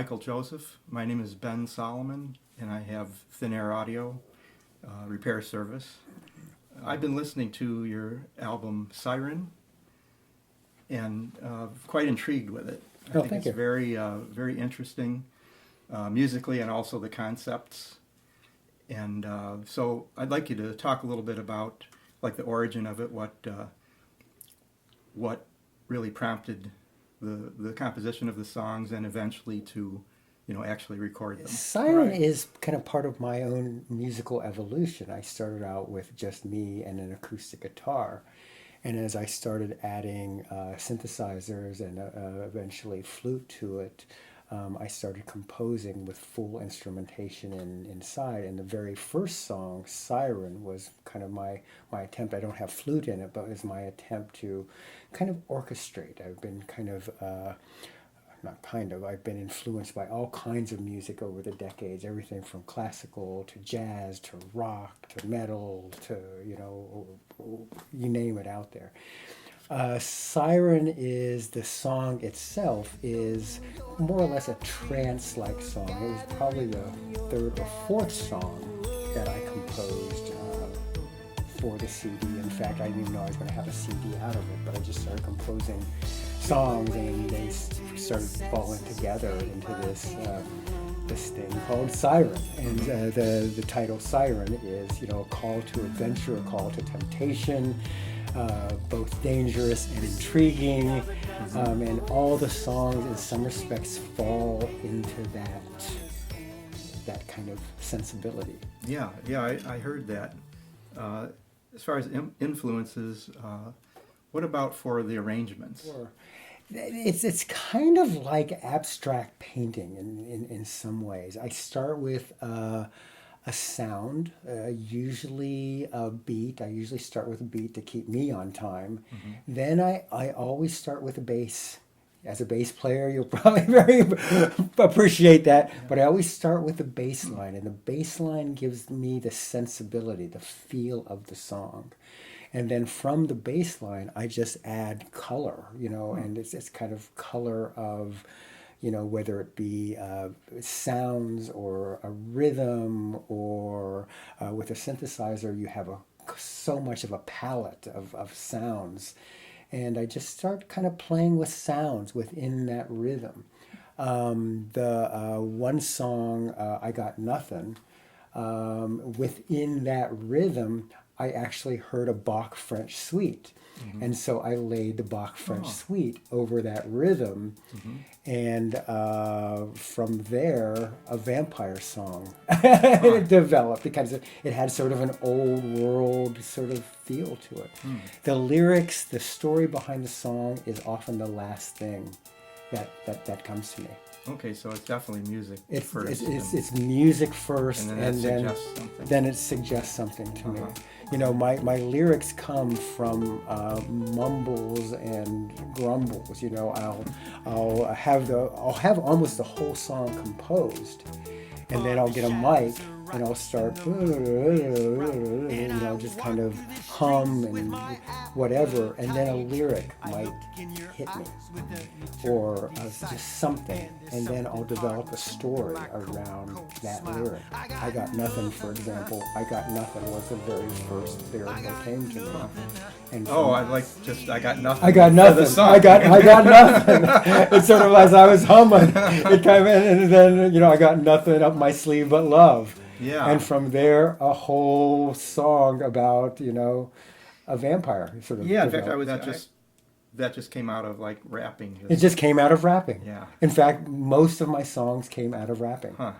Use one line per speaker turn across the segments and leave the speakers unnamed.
Michael Joseph. My name is Ben Solomon, and I have Thin Air Audio repair service. I've been listening to your album Siren, and quite intrigued with it. I think
thank
it's
you.
very interesting musically, and also the concepts. And so I'd like you to talk a little bit about like the origin of it, what really prompted the composition of the songs, and eventually to actually record them.
Siren
Right.
is kind of part of my own musical evolution. I started out with just me and an acoustic guitar. And as I started adding synthesizers and eventually flute to it, I started composing with full instrumentation inside. And the very first song, Siren, was kind of my attempt. I don't have flute in it, but it was my attempt to kind of orchestrate. I've been I've been influenced by all kinds of music over the decades, everything from classical to jazz to rock to metal to, you name it out there. Siren is, the song itself is more or less a trance-like song. It was probably the third or fourth song that I composed for the CD. In fact, I didn't even know I was going to have a CD out of it, but I just started composing songs, and they started falling together into this thing called Siren. And the title Siren is, a call to adventure, a call to temptation, both dangerous and intriguing, and all the songs in some respects fall into that kind of sensibility.
Yeah, I heard that. As far as influences, what about for the arrangements?
Sure. It's kind of like abstract painting in some ways. I start with a sound, usually a beat. I usually start with a beat to keep me on time. Mm-hmm. Then I always start with a bass. As a bass player, you'll probably very appreciate that. Yeah. But I always start with the bass line, and the bass line gives me the sensibility, the feel of the song. And then from the bass line, I just add color, and it's kind of color of, whether it be sounds or a rhythm, or with a synthesizer, you have so much of a palette of sounds. And I just start kind of playing with sounds within that rhythm. The one song, I Got Nothing, within that rhythm, I actually heard a Bach French suite. Mm-hmm. And so I laid the Bach French suite over that rhythm. Mm-hmm. And from there, a vampire song developed, because it had sort of an old world sort of feel to it. The lyrics, the story behind the song is often the last thing that comes to me.
Okay, so it's definitely music first.
It's music first,
and
then it suggests something to me. My lyrics come from mumbles and grumbles. I'll have almost the whole song composed, and then I'll get a mic and I'll start, just kind of hum and whatever, and then a lyric might hit me, or just something, and then I'll develop a story around that lyric. I Got Nothing, for example. I Got Nothing was the very first lyric that came to me. And
I got nothing.
I got nothing. I got nothing. It's sort of as I was humming, it came in, and then I got nothing up my sleeve but love.
Yeah.
And from there, a whole song about a vampire sort of.
Yeah. In fact, that just came out of like rapping.
It just came out of rapping.
Yeah.
In fact, most of my songs came out of rapping.
Huh.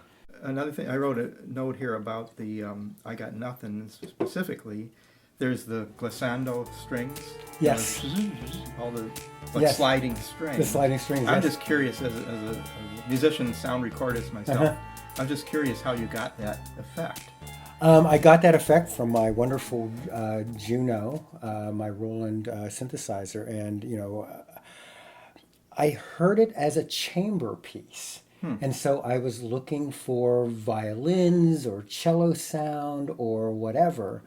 Another thing, I wrote a note here about the I Got Nothing specifically. There's the glissando strings.
Yes.
All the sliding strings.
The sliding strings.
I'm just curious, as a musician, sound recordist myself, I'm just curious how you got that effect.
I got that effect from my wonderful Juno, my Roland synthesizer, and I heard it as a chamber piece. And so I was looking for violins or cello sound or whatever.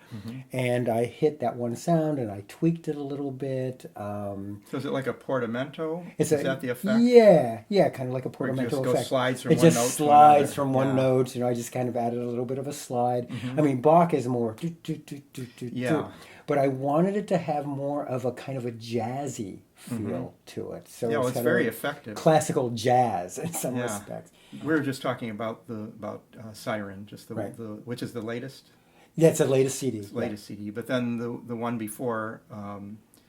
And I hit that one sound and I tweaked it a little bit.
So is it like a portamento?
Is
that the effect?
Yeah, kind of like a
Where it
portamento
just
effect.
slides from
It
one
just
note to
slides
another?
from one
Yeah.
note. I just kind of added a little bit of a slide. I mean, Bach is more do, do, do, do, do,
Yeah.
do. But I wanted it to have more of a kind of a jazzy feel to it. So
Yeah, well, it's
kind
very
of
effective.
classical jazz in some
Yeah.
respects.
We were just talking about Siren, just
Right.
which is the latest
That's the latest CD.
latest CD. But then the one before,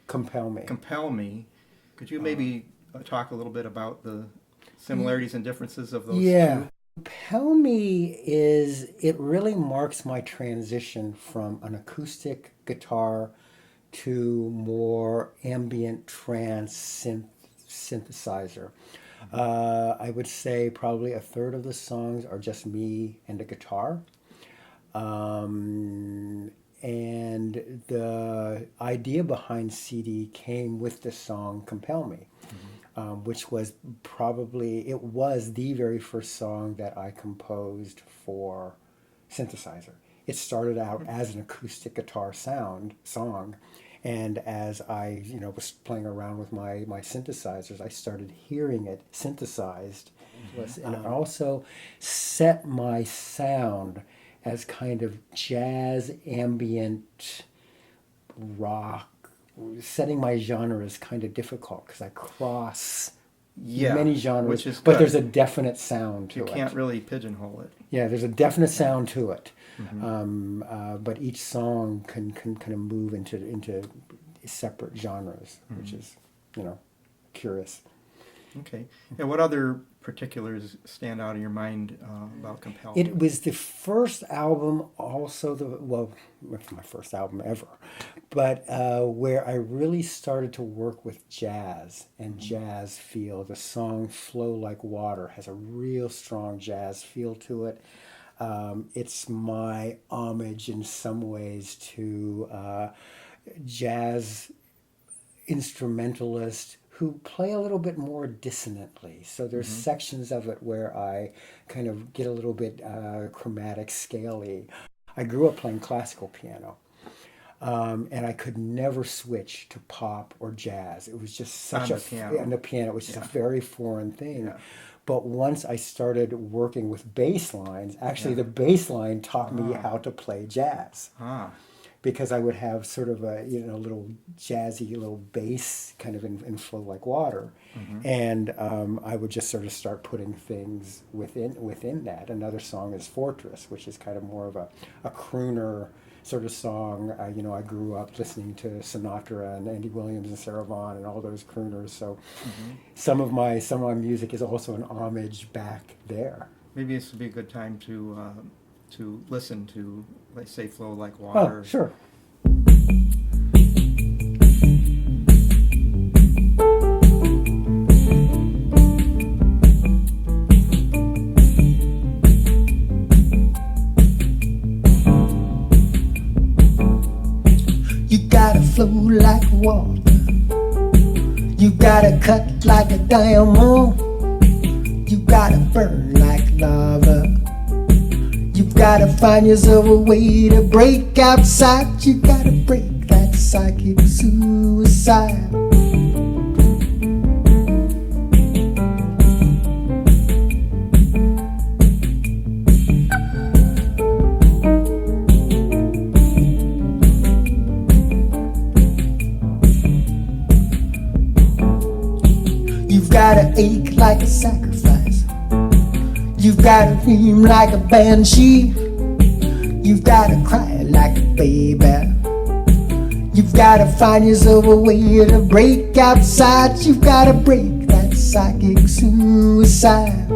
Compel Me.
Compel Me. Could you maybe talk a little bit about the similarities and differences of those
Yeah.
two?
Compel Me it really marks my transition from an acoustic guitar to more ambient trance synthesizer. I would say probably a third of the songs are just me and a guitar. And the idea behind CD came with the song Compel Me, which was it was the very first song that I composed for synthesizer. It started out as an acoustic guitar song, and as I was playing around with my synthesizers, I started hearing it synthesized, and it also set my sound as kind of jazz, ambient, rock. Setting my genre is kind of difficult because I cross many genres,
which is
but
good.
there's a definite sound to
You
it.
can't really pigeonhole it.
Yeah, there's a definite sound to it, but each song can kind of move into separate genres, which is curious.
Okay. And what other particulars stand out in your mind about Compel?
It was the first album, also my first album ever, but where I really started to work with jazz and jazz feel. The song "Flow Like Water" has a real strong jazz feel to it. It's my homage in some ways to jazz instrumentalists who play a little bit more dissonantly. So there's sections of it where I kind of get a little bit chromatic, scaly. I grew up playing classical piano, and I could never switch to pop or jazz. It was just such
On the piano.
on the piano, which is a very foreign thing.
Yeah.
But once I started working with bass lines, actually the bass line taught me how to play jazz. Because I would have sort of a little jazzy little bass kind of in Flow Like Water, and I would just sort of start putting things within that. Another song is Fortress, which is kind of more of a crooner sort of song. I grew up listening to Sinatra and Andy Williams and Sarah Vaughan and all those crooners. So some of my music is also an homage back there.
Maybe this would be a good time to listen to, let's say, Flow Like Water.
Oh, sure.
You gotta flow like water. You gotta cut like a diamond. You gotta burn like lava. You've gotta find yourself a way to break outside. You gotta break that psychic suicide. You've gotta ache like a sacrifice. You've gotta dream like a banshee. You've gotta cry like a baby. You've gotta find yourself a way to break outside. You've gotta break that psychic suicide.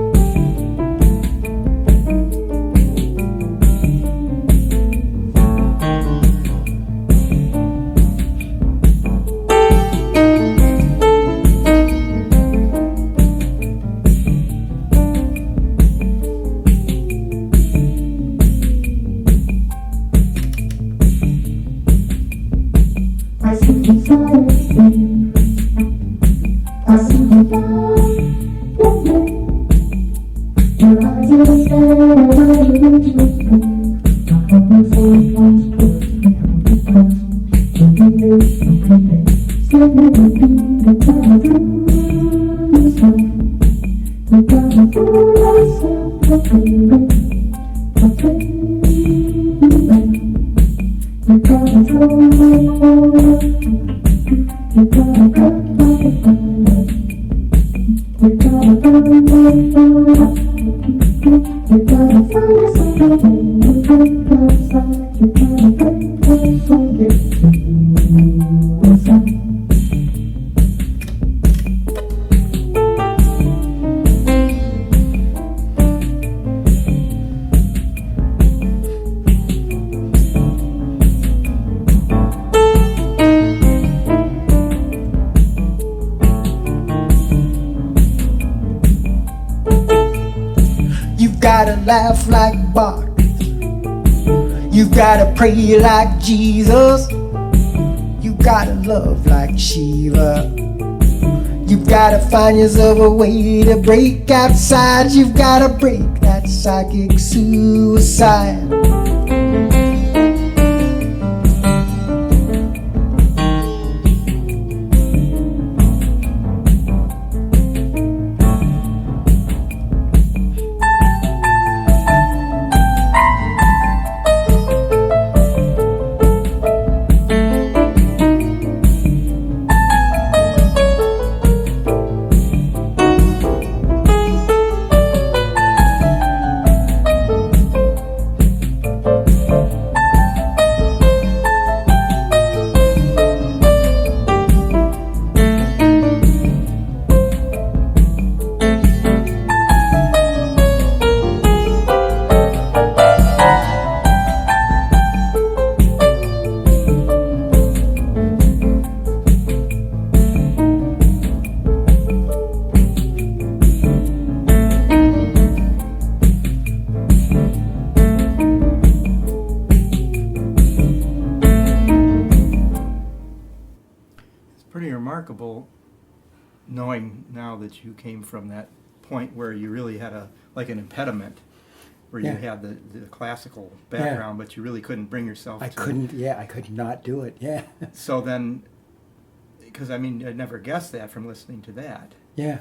You've gotta laugh like Bach. You've gotta pray like Jesus. You've gotta love like Shiva. You've gotta find yourself a way to break outside. You've gotta break that psychic suicide.
Pretty remarkable knowing now that you came from that point where you really had like an impediment, where you
Yeah.
had the classical background, but you really couldn't bring yourself
I
to.
I could not do it. Yeah.
So then, because I mean, I'd never guessed that from listening to that.
Yeah.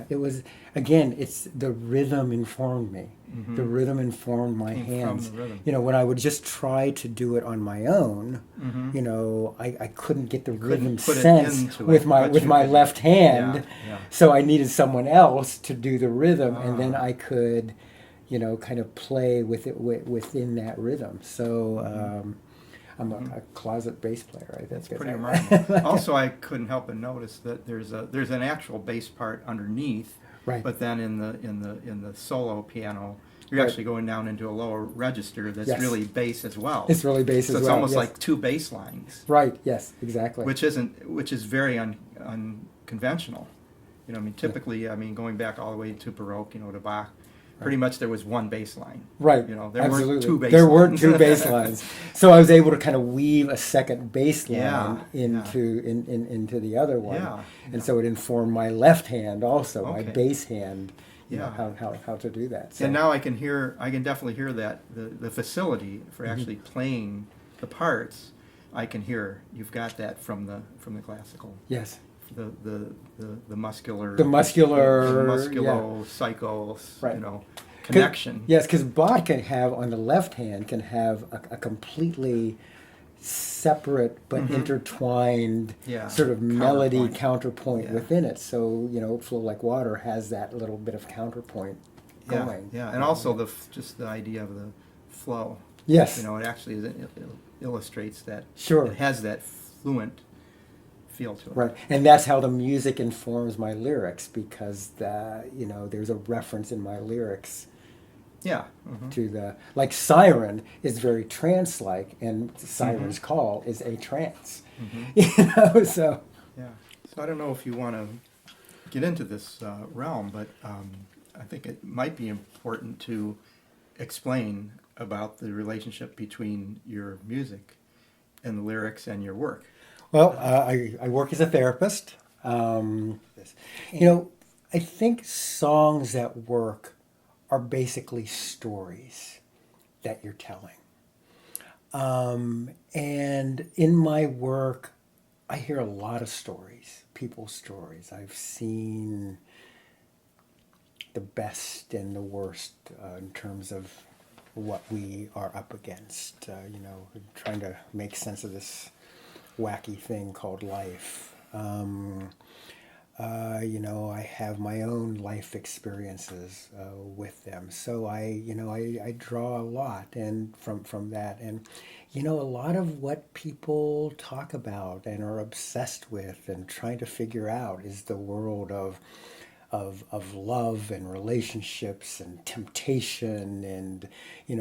It was, again, it's the rhythm informed me.
Mhm.
The rhythm informed my
Came from
hands.
the rhythm.
When I would just try to do it on my own,
Mhm.
I couldn't get the
couldn't
rhythm
put it
sense
into
with
it,
my
but
with
you
my
could-
left hand.
Yeah.
So I needed someone else to do the rhythm, and then
Ah.
I could, kind of play with it within that rhythm. So I'm a closet bass player. I
That's
think.
pretty remarkable. Also, I couldn't help but notice that there's an actual bass part underneath,
Right.
but then in the solo piano, you're
Right.
actually going down into a lower register that's
Yes.
really bass as well.
It's really bass
so
as
it's
well.
almost
Yes.
like two bass lines,
Right. Yes. Exactly.
which is very unconventional. I mean, typically, going back all the way to Baroque, to Bach, pretty much there was one bass line.
Right.
There
Absolutely.
weren't two bass
There
lines.
weren't two bass lines. So I was able to kind of weave a second bass line
Yeah,
into the other one.
Yeah,
And so it informed my left hand also, my
Okay.
bass hand,
Yeah.
how to do that. So,
And now I can definitely hear that the facility for actually playing the parts. I can hear you've got that from the classical,
yes.
the muscular,
The muscular,
the musculo psycho,
Right.
connection.
Yes, because Bach can have, on the left hand, can have a completely separate but intertwined
Yeah,
sort of melody
counterpoint.
counterpoint
Yeah.
within it. So, Flow Like Water has that little bit of counterpoint
Yeah,
going.
yeah, and also just the idea of the flow.
Yes.
It actually it illustrates that.
Sure.
It has that fluent feel to it.
Right, and that's how the music informs my lyrics, because there's a reference in my lyrics
Yeah. Mhm.
to like Siren is very trance-like, and Siren's Call is a trance. So
Yeah. So I don't know if you want to get into this realm, but I think it might be important to explain about the relationship between your music and the lyrics and your work.
well, I work as a therapist. I think songs that work are basically stories that you're telling. And in my work, I hear a lot of stories, people's stories. I've seen the best and the worst in terms of what we are up against, trying to make sense of this wacky thing called life. I have my own life experiences with them, so I draw a lot and from that, and a lot of what people talk about and are obsessed with and trying to figure out is the world of love and relationships and temptation and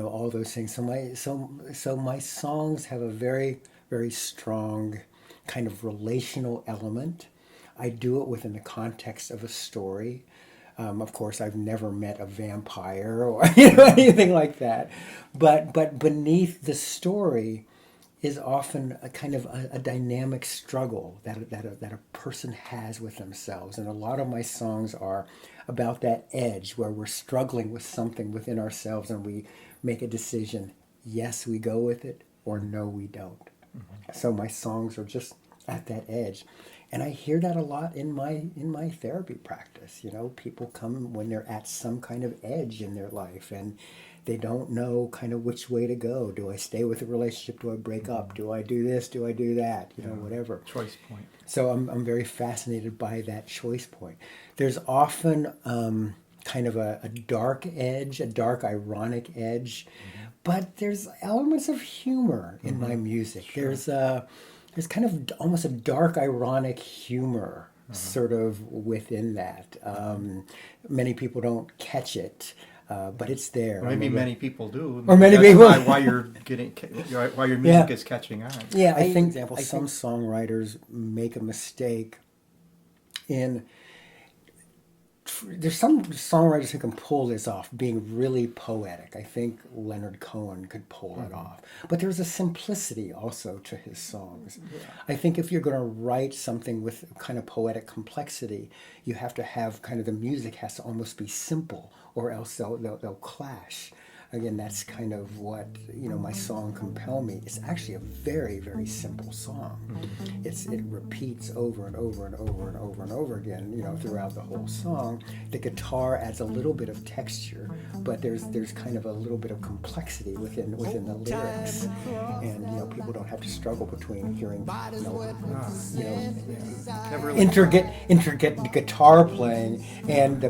all those things. So my songs have a very, very strong kind of relational element. I do it within the context of a story. Of course, I've never met a vampire or anything like that, but beneath the story is often a kind of a dynamic struggle that a person has with themselves. And a lot of my songs are about that edge where we're struggling with something within ourselves and we make a decision. Yes, we go with it, or no, we don't. Mm-hmm. So my songs are just at that edge. And I hear that a lot in my therapy practice. People come when they're at some kind of edge in their life and they don't know kind of which way to go. Do I stay with the relationship? Do I break up? Do I do this? Do I do that? Whatever.
Choice point.
So I'm very fascinated by that choice point. There's often kind of a dark edge, a dark ironic edge, but there's elements of humor in my music. Sure. There's kind of almost a dark ironic humor sort of within that. Many people don't catch it. But it's there.
Or maybe many people do.
Or many
That's
people.
why your music is catching on.
Yeah, I think some songwriters make a mistake in. There's some songwriters who can pull this off, being really poetic. I think Leonard Cohen could pull it off. But there's a simplicity also to his songs. Yeah. I think if you're going to write something with kind of poetic complexity, you have to have kind of the music has to almost be simple, or else they'll clash. Again, that's kind of what, my song Compel Me. It's actually a very, very simple song. It repeats over and over and over and over and over again, throughout the whole song. The guitar adds a little bit of texture, but there's kind of a little bit of complexity within the lyrics. And, people don't have to struggle between hearing, intricate guitar playing and,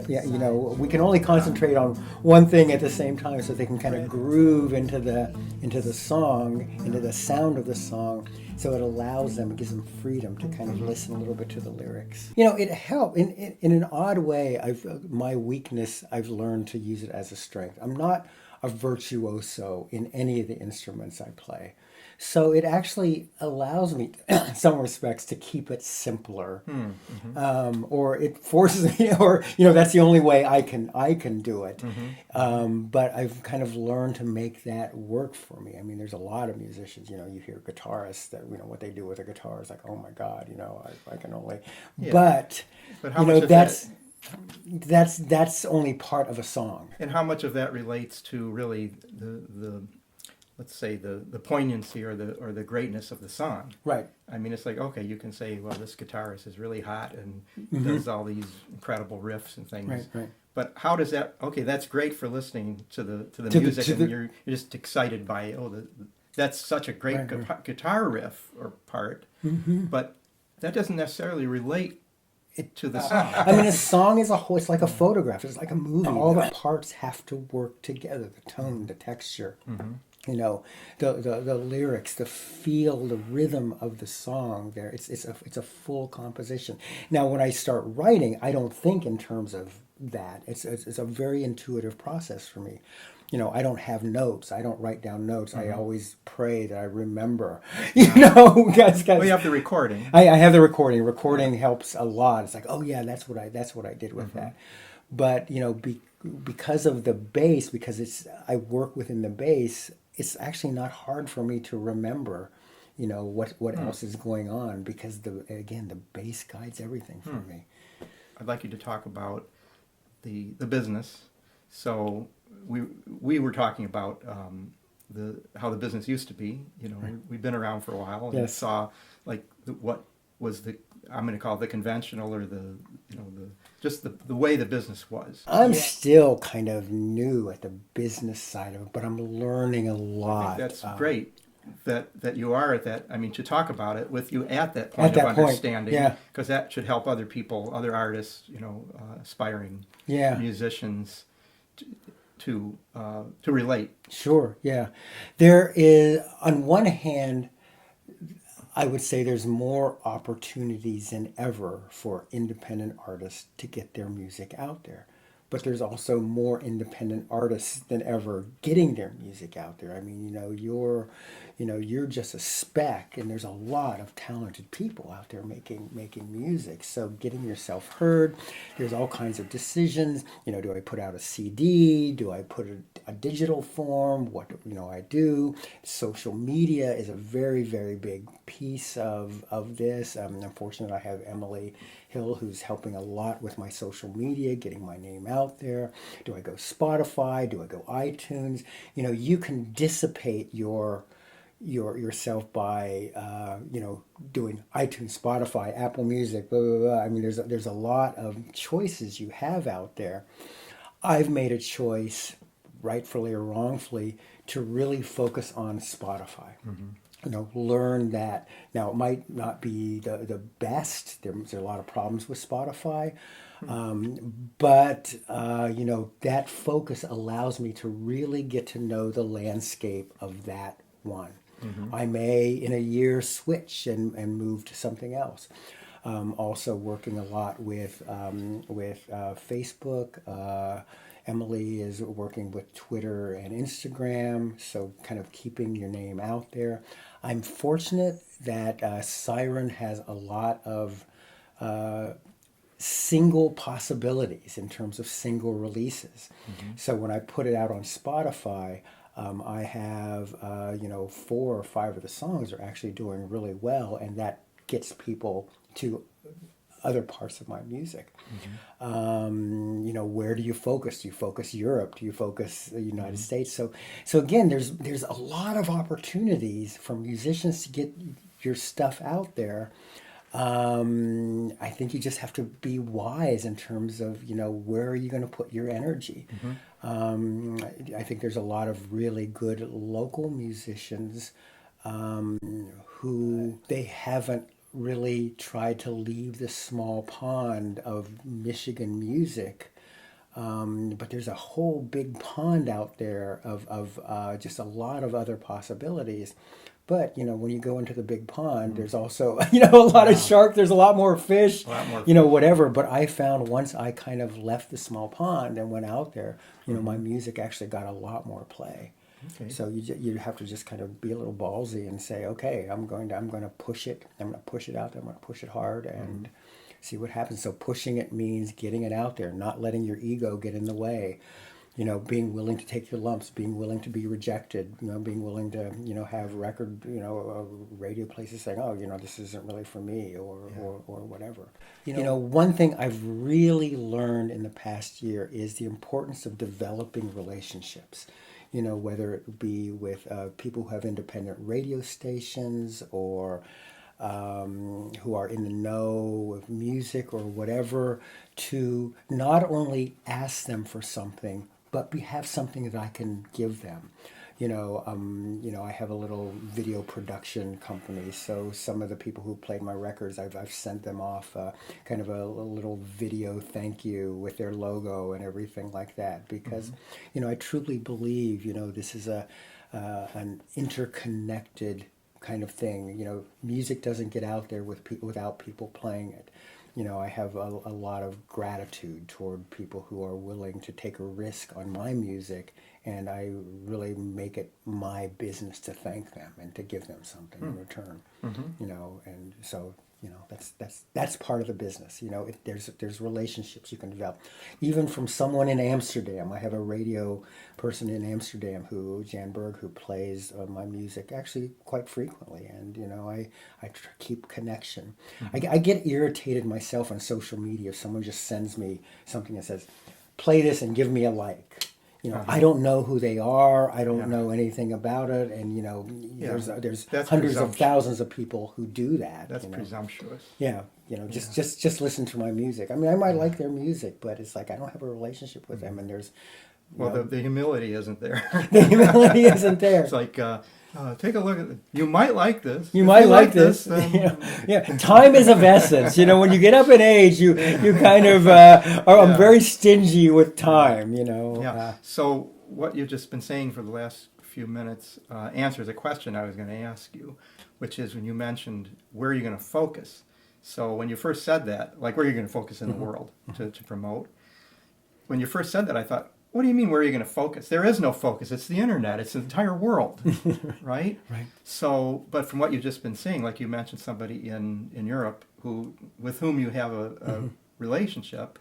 we can only concentrate on one thing at the same time so they can kind of groove into the song, into the sound of the song, so it allows them, it gives them freedom to kind of listen a little bit to the lyrics. It helps in an odd way. My weakness, I've learned to use it as a strength. I'm not a virtuoso in any of the instruments I play. So it actually allows me, in some respects, to keep it simpler, or it forces me, or that's the only way I can do it. But I've kind of learned to make that work for me. I mean, there's a lot of musicians. You hear guitarists that what they do with a guitar is like, oh my God, I can only. Yeah. But
how much of
that's only part of a song.
And how much of that relates to really the let's say the poignancy or the greatness of the song.
Right.
I mean, it's like, okay, you can say, well, this guitarist is really hot and does all these incredible riffs and things.
Right.
But how does that? Okay, that's great for listening to the music, and you're just excited by that's such a great guitar riff or part. But that doesn't necessarily relate to the song.
I mean, a song is it's like a photograph. It's like a movie. All the parts have to work together: the tone, the texture. The lyrics, the feel, the rhythm of the song. There, it's a full composition. Now, when I start writing, I don't think in terms of that. It's a very intuitive process for me. I don't have notes. I don't write down notes. I always pray that I remember. Guys.
Well, you have the recording.
I have the recording. Recording helps a lot. It's like, oh yeah, that's what I did with that. But because of the bass, because I work within the bass. It's actually not hard for me to remember, what else is going on, because the bass guides everything for me.
I'd like you to talk about the business. So we were talking about how the business used to be. You know, we've been around for a while and
Yes.
saw like what was I'm going to call it the conventional or just the way the business was.
I'm still kind of new at the business side of it, but I'm learning a
I
lot.
think that's great that you are at that. I mean, to talk about it with you at that point
that
of
point,
understanding,
yeah.
because that should help other people, other artists, aspiring
Yeah.
musicians to relate.
Sure, yeah. There is, on one hand, I would say there's more opportunities than ever for independent artists to get their music out there. But there's also more independent artists than ever getting their music out there. I mean, you're just a speck, and there's a lot of talented people out there making music. So getting yourself heard, there's all kinds of decisions. Do I put out a CD? Do I put a digital form? What I do? Social media is a very, very big piece of this. I'm fortunate I have Emily Hill, who's helping a lot with my social media, getting my name out there. Do I go Spotify? Do I go iTunes? You can dissipate yourself by doing iTunes, Spotify, Apple Music, blah blah blah. I mean, there's a lot of choices you have out there. I've made a choice, rightfully or wrongfully, to really focus on Spotify. Learn that. Now, it might not be the best. There's a lot of problems with Spotify. But that focus allows me to really get to know the landscape of that one. I may, in a year, switch and move to something else. Also working a lot with Facebook. Emily is working with Twitter and Instagram, so kind of keeping your name out there. I'm fortunate that Siren has a lot of single possibilities in terms of single releases. So when I put it out on Spotify, I have 4 or 5 of the songs are actually doing really well, and that gets people to other parts of my music. Where do you focus? Do you focus Europe? Do you focus the United States? So again, there's a lot of opportunities for musicians to get your stuff out there. I think you just have to be wise in terms of where are you going to put your energy. I think there's a lot of really good local musicians who they haven't really tried to leave the small pond of Michigan music. But there's a whole big pond out there of just a lot of other possibilities. But, when you go into the big pond, there's also, a lot of sharks, there's a lot more fish,
A lot more
whatever. But I found once I kind of left the small pond and went out there, my music actually got a lot more play.
Okay.
So you have to just kind of be a little ballsy and say, okay, I'm going to push it. I'm going to push it out there. I'm going to push it hard and see what happens. So pushing it means getting it out there, not letting your ego get in the way. Being willing to take your lumps, being willing to be rejected, being willing to, have radio places saying, oh, this isn't really for me or whatever. One thing I've really learned in the past year is the importance of developing relationships. Whether it be with people who have independent radio stations or who are in the know of music or whatever, to not only ask them for something, but have something that I can give them. I have a little video production company, so some of the people who played my records, I've sent them off kind of a little video thank you with their logo and everything like that, because I truly believe this is an interconnected kind of thing. Music doesn't get out there without people playing it. I have a lot of gratitude toward people who are willing to take a risk on my music, and I really make it my business to thank them and to give them something in return. And so that's part of the business. There's relationships you can develop, even from someone in Amsterdam. I have a radio person in Amsterdam Jan Berg, who plays my music actually quite frequently, and I keep connection. I get irritated myself on social media if someone just sends me something that says, play this and give me a like. I don't know who they are. I don't
Yeah.
know anything about it, and
Yeah.
there's
That's
hundreds of
presumptuous.
thousands of people who do that.
That's presumptuous.
Yeah, just listen to my music. I mean, I might like their music, but it's like I don't have a relationship with them, and there's
Well, the humility isn't there.
the humility isn't there.
It's like, take a look at it. You might like this.
You
If
might like this.
then-
Yeah, time is of essence. When you get up in age, you kind of I'm
Yeah.
very stingy with time.
Yeah. So what you've just been saying for the last few minutes answers a question I was going to ask you, which is when you mentioned where are you going to focus. So when you first said that, like where are you going to focus in the world to promote? When you first said that, I thought, what do you mean where are you going to focus? There is no focus. It's the internet. It's the entire world, right?
Right.
So, but from what you've just been saying, like you mentioned somebody in Europe with whom you have a relationship,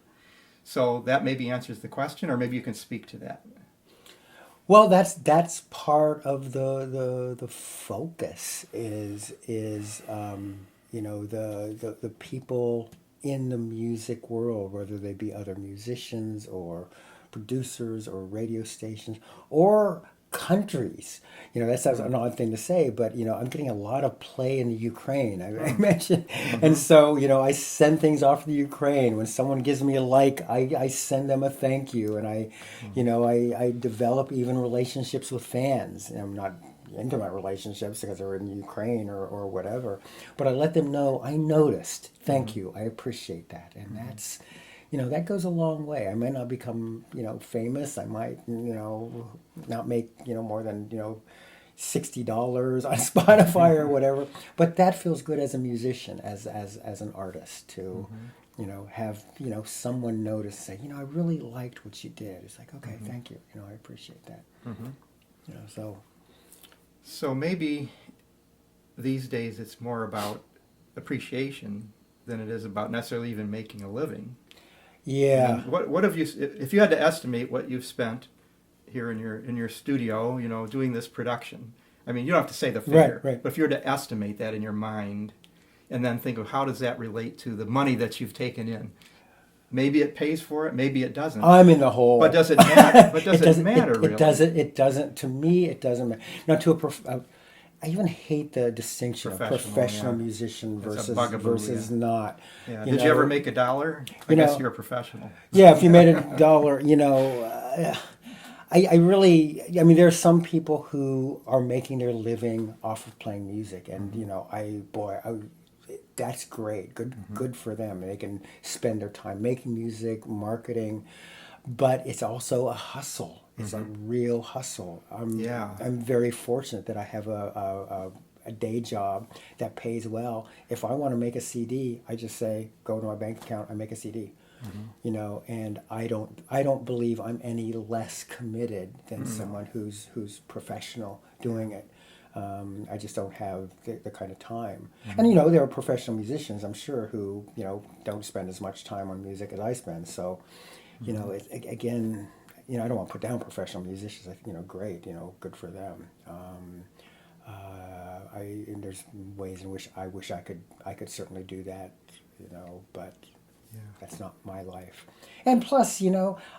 so that maybe answers the question, or maybe you can speak to that.
Well, that's part of the focus is the people in the music world, whether they be other musicians or producers or radio stations or countries. That sounds an odd thing to say, but I'm getting a lot of play in the Ukraine. I mentioned, and so I send things off to the Ukraine. When someone gives me a like, I send them a thank you, and I develop even relationships with fans. I'm not intimate relationships because they're in Ukraine or whatever, but I let them know I noticed. Thank you, I appreciate that, and that's. That goes a long way. I might not become, famous. I might, not make, more than, $60 on Spotify or whatever. But that feels good as a musician, as an artist to, have, someone notice, say, I really liked what you did. It's like, okay, thank you. I appreciate that.
So maybe these days it's more about appreciation than it is about necessarily even making a living.
Yeah.
And what have you, if you had to estimate what you've spent here in your studio, doing this production? I mean, you don't have to say the figure,
Right.
but if you were to estimate that in your mind, and then think of how does that relate to the money that you've taken in? Maybe it pays for it, maybe it doesn't.
I'm in the hole.
But does it matter? But does it
doesn't
matter really?
It doesn't. To me, it doesn't matter. Now, I even hate the distinction of professional
yeah.
musician
It's a bugaboo,
versus
yeah.
not.
Yeah. Did you ever make $1? I
You
guess
know-
you're a professional.
Yeah, if you made $1, I really, there are some people who are making their living off of playing music, and that's great. Good for them. They can spend their time making music, marketing, but it's also a hustle. It's a real hustle. I'm very fortunate that I have a day job that pays well. If I want to make a CD, I just say, go to my bank account, I make a CD. And I don't believe I'm any less committed than someone who's professional doing it. I just don't have the kind of time. And there are professional musicians, I'm sure, who don't spend as much time on music as I spend. So, again, I don't want to put down professional musicians. I think great, good for them. And there's ways in which I wish I could certainly do that, but. Yeah. That's not my life. And plus,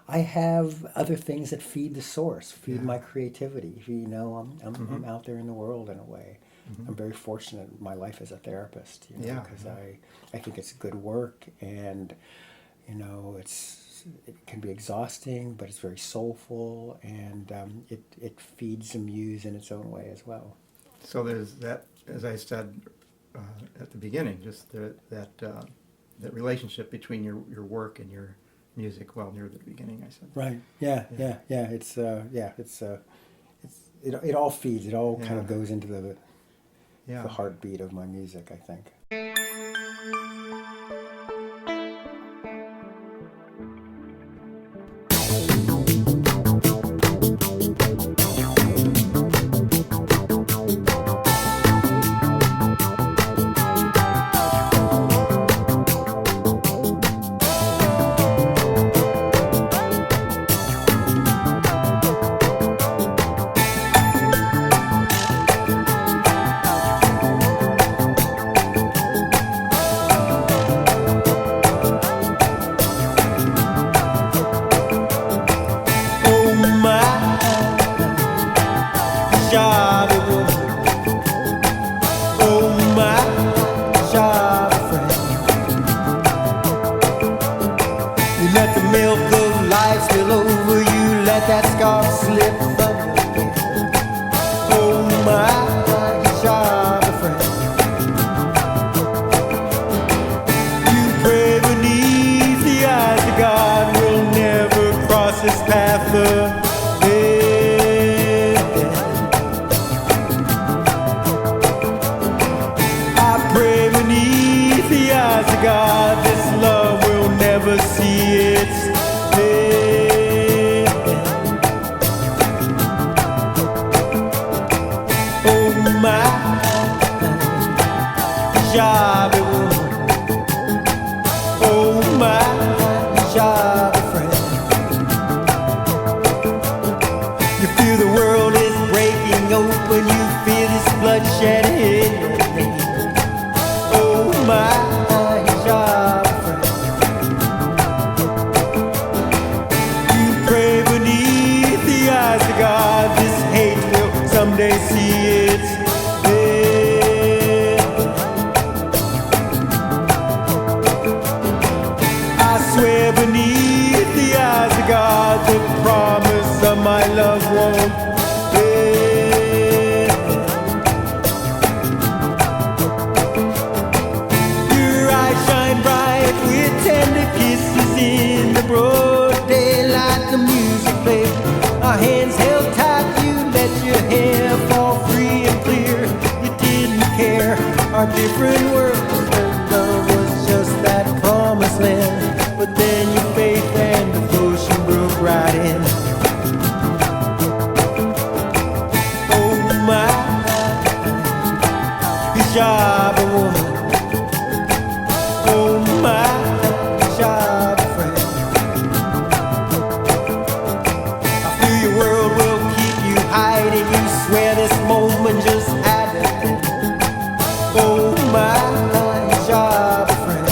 I have other things that feed the source, feed my creativity. I'm out there in the world in a way. I'm very fortunate in my life as a therapist, because I think it's good work, and it can be exhausting, but it's very soulful, and it feeds the muse in its own way as well.
So there's that, as I said at the beginning, just that relationship between your work and your music. Well, near the beginning, I said.
Right. Yeah. It all feeds. It all kind of goes into the heartbeat of my music, I think.
of God, this love will never see its end. Oh my Shabby woman, oh my Shabby friend. You feel the world is breaking open, you feel this bloodshed in your veins. Oh my Shabby friend. You pray beneath the eyes of God, this hate will someday see its end. I swear beneath the eyes of God, the promise of my love won't end. Your eyes shine bright with tender kisses in the broad daylight. The music played, our hands held tight. You let your hair fall free and clear. You didn't care, our different worlds. Love was just that promised land. But then your faith and devotion broke right in. Oh my Shabby woman, oh my Shabby friend. I feel your world will keep you hiding. You swear this moment just had to end. Oh my Shabby friend.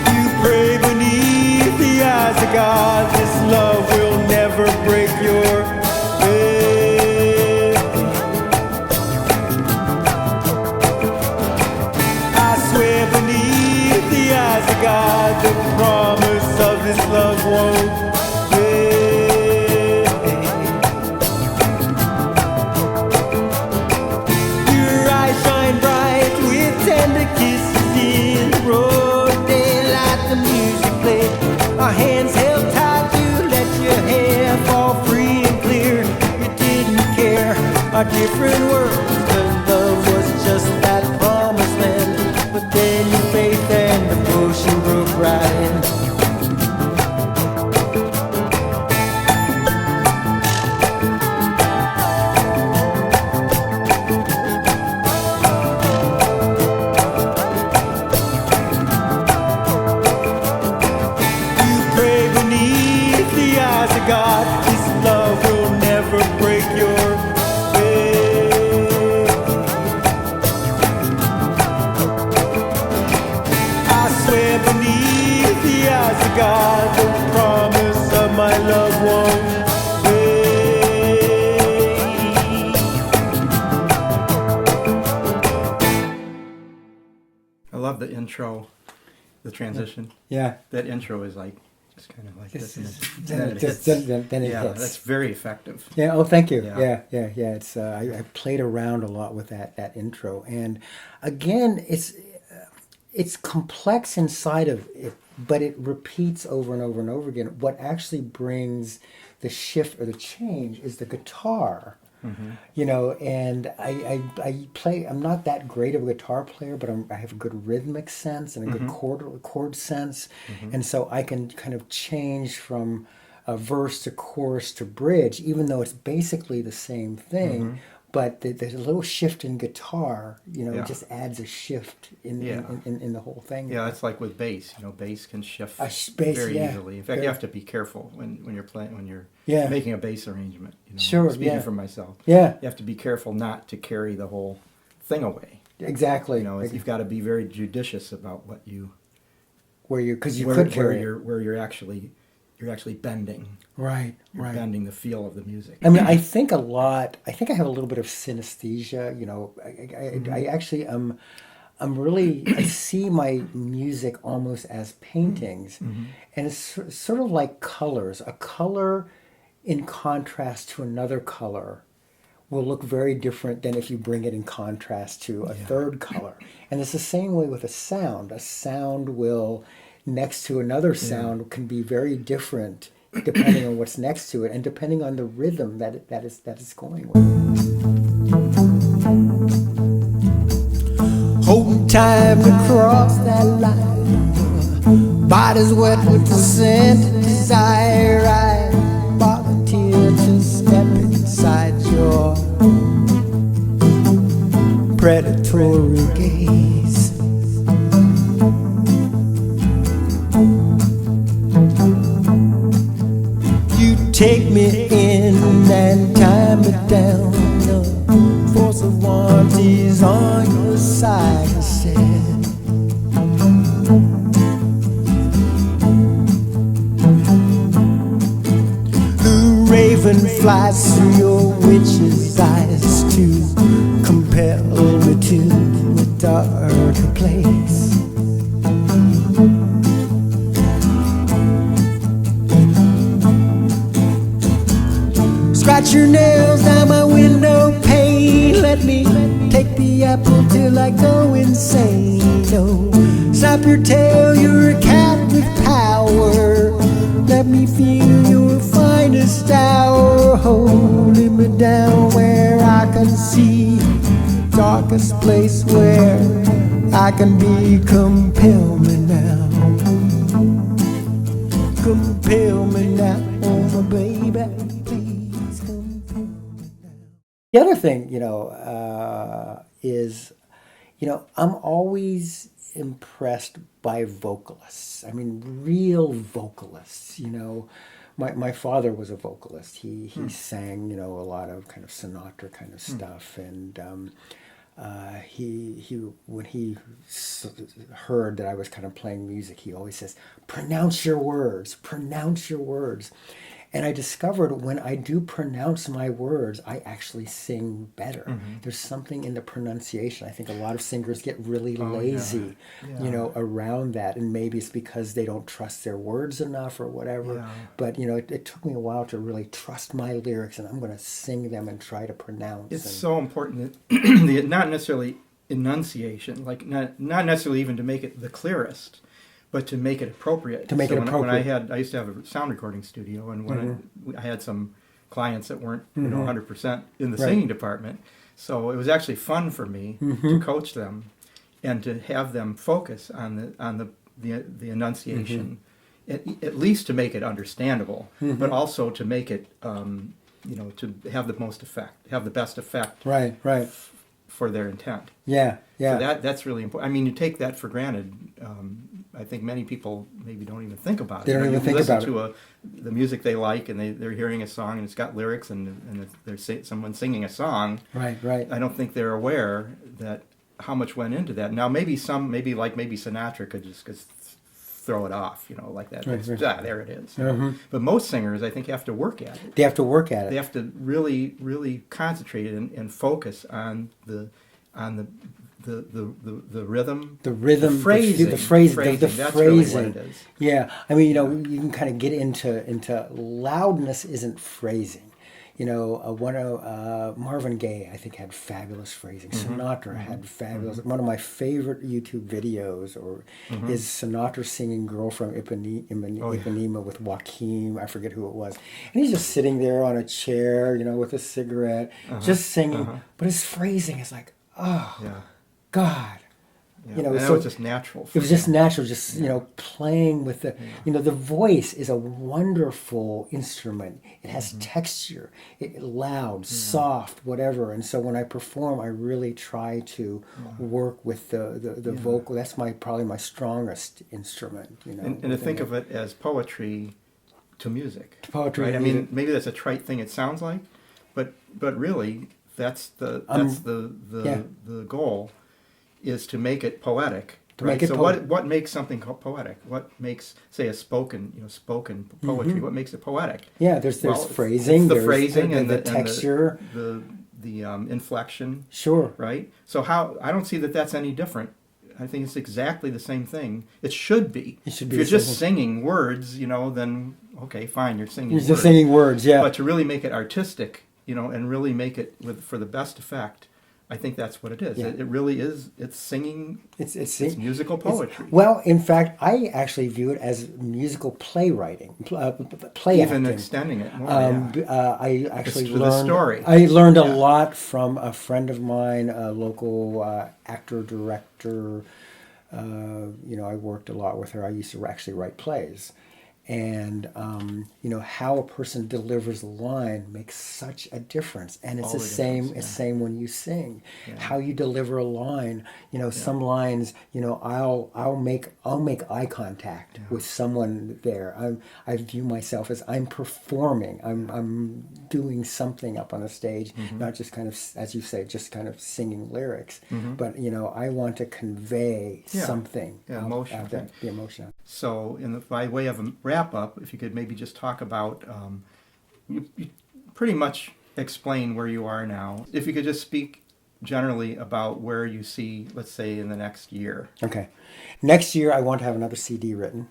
You pray beneath the eyes of God, this love will never break your faith. I swear beneath the eyes of God, the promise of this love won't fade. Your eyes shine bright with tender kisses in the broad daylight. The music played, our hands held tight. You let your hair fall free and clear. You didn't care, our different worlds. The love was just that promised land. But then your faith and devotion broke right in. You pray beneath the eyes of God, this love will never break your faith. I swear beneath the eyes of God, the promise of my love won't fade.
I love the intro, the transition.
Yeah.
That intro is like just kind of like this. And
Then
it
it
hits.
hits.
That's very effective.
Yeah. Oh, thank you.
Yeah.
Yeah. It's I played around a lot with that intro, and again, it's complex inside of it, but it repeats over and over and over again. What actually brings the shift or the change is the guitar. You know, and I play. I'm not that great of a guitar player, but I have a good rhythmic sense and a good chord sense, and so I can kind of change from a verse to chorus to bridge, even though it's basically the same thing. But there's a little shift in guitar. You know,
Yeah.
it just adds a shift in the whole thing.
Yeah, it's like with bass. You know, bass can shift
Bass,
very
yeah.
easily. In fact, you have to be careful when you're playing
Yeah.
making a bass arrangement. You know,
Sure,
Speaking
yeah.
for myself,
Yeah.
you have to be careful not to carry the whole thing away.
Exactly.
You know, you've got to be very judicious about what you
Because you
where,
could
where
carry it.
you're actually bending.
Right.
You're
Right.
bending the feel of the music.
I mean, I think a lot. I think I have a little bit of synesthesia. You know, I actually am. I'm really. I see my music almost as paintings, and it's sort of like colors. A color, in contrast to another color, will look very different than if you bring it in contrast to a third color. And it's the same way with a sound. A sound will, next to another sound, can be very different depending on what's next to it and depending on the rhythm that it's going with.
Hold time to cross that line. Body's wet with the scent of desire. I volunteer to step inside your predatory gaze. You take me in and tie me down. The force of want is on your side, I said. The raven flies through your witch's eyes to compel me to a darker place. Scratch your nails down my window pane. Let me take the apple till I go insane. Oh, snap your tail, you're a cat with power. Let me feel your finest hour. Holding me down where I can see, darkest place where I can be. Compel me now, compel me now, oh my baby, please compel me now.
The other thing, is, I'm always impressed by vocalists. I mean, real vocalists. My father was a vocalist. He sang, a lot of kind of Sinatra kind of stuff, and he when he heard that I was kind of playing music, he always says, pronounce your words, pronounce your words. And I discovered when I do pronounce my words, I actually sing better.
Mm-hmm.
There's something in the pronunciation. I think a lot of singers get really lazy,
Yeah.
around that. And maybe it's because they don't trust their words enough or whatever.
Yeah.
But, it took me a while to really trust my lyrics, and I'm going to sing them and try to pronounce.
It's
and,
so important that not necessarily enunciation, like not necessarily even to make it the clearest, but to make it appropriate.
To make it
When
appropriate.
I used to have a sound recording studio, and when I had some clients that weren't 100% in the
Right.
singing department, so it was actually fun for me to coach them and to have them focus on the enunciation, at least to make it understandable, but also to make it to have the most effect, have the best effect
Right.
for their intent.
Yeah.
So that's really important. I mean, you take that for granted. I think many people maybe don't even think about it.
They don't even
You
think
listen
about
to the music they like, and they're hearing a song, and it's got lyrics, and someone singing a song.
Right.
I don't think they're aware that how much went into that. Now, maybe Sinatra could just throw it off, like that.
Right.
There it is. But most singers, I think, have to work at it.
They have to work at it.
They have to really, really concentrate and focus on the rhythm,
The rhythm,
the phrasing,
the phrasing.
That's really what
phrasing.
it is.
Yeah, I mean, you can kind of get into loudness isn't phrasing. Marvin Gaye, I think, had fabulous phrasing. Sinatra had fabulous. One of my favorite YouTube videos is Sinatra singing "Girl from Ipanema" with Joaquin. I forget who it was, and he's just sitting there on a chair, with a cigarette, just singing. But his phrasing is like, oh,
Yeah.
God.
Yeah. And that was just natural.
It was just natural, playing with the, the voice is a wonderful instrument. It has texture, loud, soft, whatever. And so when I perform, I really try to work with the vocal. That's probably my strongest instrument.
And to think of it as poetry to music.
To poetry
right?
to
I mean,
music.
maybe that's a trite thing it sounds like, but really that's the goal, is to make it poetic.
Make it
so
poetic.
what makes something poetic? What makes, say, a spoken poetry? What makes it poetic?
Yeah, there's
Well,
phrasing,
it's the
there's
phrasing
the
and the
texture.
the inflection.
Sure.
Right. So I don't see that that's any different. I think it's exactly the same thing. It should be.
It should be
If you're
the
just
same
singing words, then okay, fine, you're singing.
You're
words.
just singing words, yeah.
But to really make it artistic, and really make it for the best effect, I think that's what it is.
Yeah.
It really is. It's singing.
It's
It's musical poetry.
Well, in fact, I actually view it as musical playwriting, play
Even
acting.
extending it more.
I actually
for the
learned.
story.
I learned a
Yeah.
lot from a friend of mine, a local actor director. I worked a lot with her. I used to actually write plays, and how a person delivers a line makes such a difference. And it's
All
the
the
same.
difference,
It's
yeah.
same when you sing.
Yeah.
How you deliver a line. Some lines. I'll make eye contact with someone there. I view myself as I'm performing. I'm doing something up on a stage, not just kind of, as you say, just kind of singing lyrics. But I want to convey
Yeah.
something.
Yeah,
out-
emotion.
out there, the emotion.
So, by way of a wrap up, if you could maybe just talk about, you pretty much explain where you are now. If you could just speak generally about where you see, let's say, in the next year.
Okay. Next year, I want to have another CD written.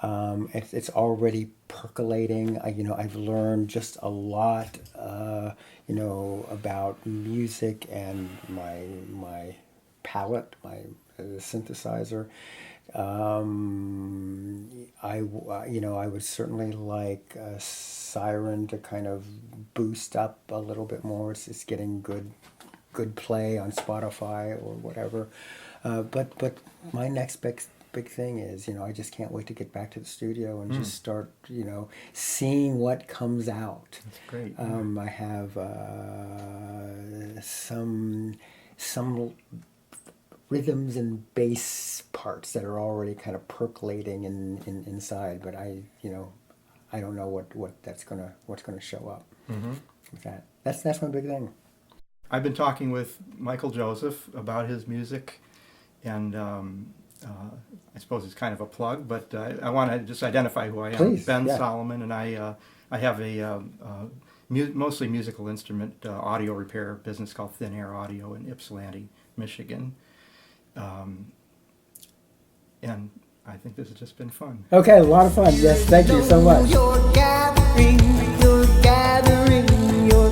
It's already percolating. I've learned just a lot, about music and my palette, my synthesizer. I would certainly like Siren to kind of boost up a little bit more. It's getting good play on Spotify or whatever. But my next big thing is, I just can't wait to get back to the studio and just start, seeing what comes out.
That's great.
I have some rhythms and bass parts that are already kind of percolating inside, but I don't know what's gonna show up with that. That's my big thing.
I've been talking with Michael Joseph about his music, and I suppose it's kind of a plug, but I want to just identify who I am.
Please,
Ben
yeah.
Solomon, and I have a mostly musical instrument audio repair business called Thin Air Audio in Ypsilanti, Michigan. And I think this has just been fun.
Okay, a lot of fun. Yes, thank you so much.
You're gathering your